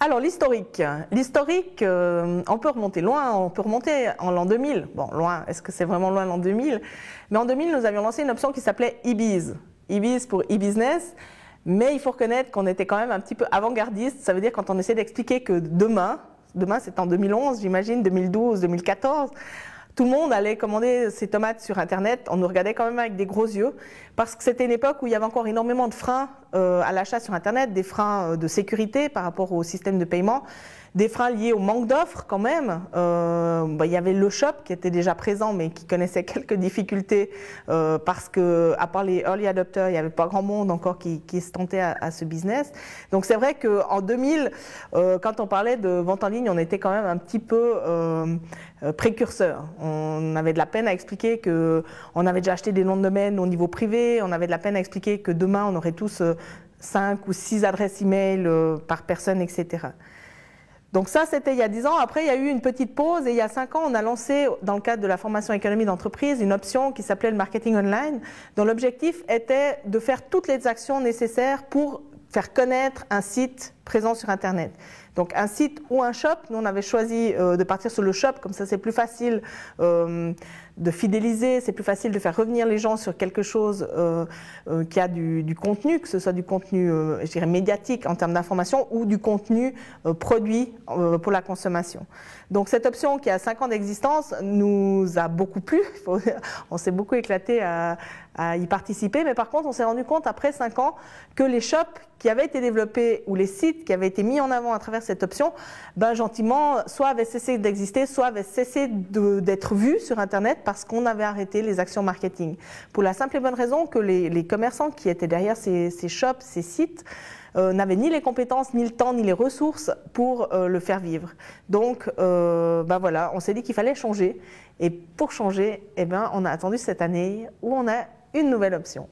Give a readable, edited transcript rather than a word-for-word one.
Alors l'historique, on peut remonter loin, on peut remonter en l'an 2000. Bon, loin, est-ce que c'est vraiment loin l'an 2000? Mais en 2000, nous avions lancé une option qui s'appelait eBiz. eBiz pour e-business, mais il faut reconnaître qu'on était quand même un petit peu avant-gardiste. Ça veut dire quand on essaie d'expliquer que demain c'est en 2011, j'imagine, 2012, 2014, tout le monde allait commander ses tomates sur Internet. On nous regardait quand même avec des gros yeux parce que c'était une époque où il y avait encore énormément de freins à l'achat sur Internet, des freins de sécurité par rapport au système de paiement, des freins liés au manque d'offres quand même. Il y avait le shop qui était déjà présent mais qui connaissait quelques difficultés parce que, à part les early adopters, il n'y avait pas grand monde encore qui se tentait à ce business. Donc c'est vrai qu'en 2000, quand on parlait de vente en ligne, on était quand même un petit peu précurseur. On avait de la peine à expliquer qu'on avait déjà acheté des noms de domaine au niveau privé, on avait de la peine à expliquer que demain on aurait tous 5 ou 6 adresses email par personne, etc. Donc ça, c'était il y a 10 ans. Après, il y a eu une petite pause et il y a 5 ans, on a lancé, dans le cadre de la formation économie d'entreprise, une option qui s'appelait le marketing online, dont l'objectif était de faire toutes les actions nécessaires pour faire connaître un site présent sur Internet. Donc un site ou un shop, nous on avait choisi de partir sur le shop, comme ça c'est plus facile de fidéliser, c'est plus facile de faire revenir les gens sur quelque chose qui a du contenu, que ce soit du contenu je dirais médiatique en termes d'information ou du contenu produit pour la consommation. Donc cette option qui a 5 ans d'existence nous a beaucoup plu, on s'est beaucoup éclaté à y participer, mais par contre on s'est rendu compte après 5 ans que les shops qui avaient été développés ou les sites qui avaient été mis en avant à travers cette option, gentiment, soit avaient cessé d'exister, soit avaient cessé d'être vus sur Internet parce qu'on avait arrêté les actions marketing. Pour la simple et bonne raison que les commerçants qui étaient derrière ces shops, ces sites, n'avaient ni les compétences, ni le temps, ni les ressources pour le faire vivre. Donc, voilà, on s'est dit qu'il fallait changer. Et pour changer, on a attendu cette année où on a une nouvelle option.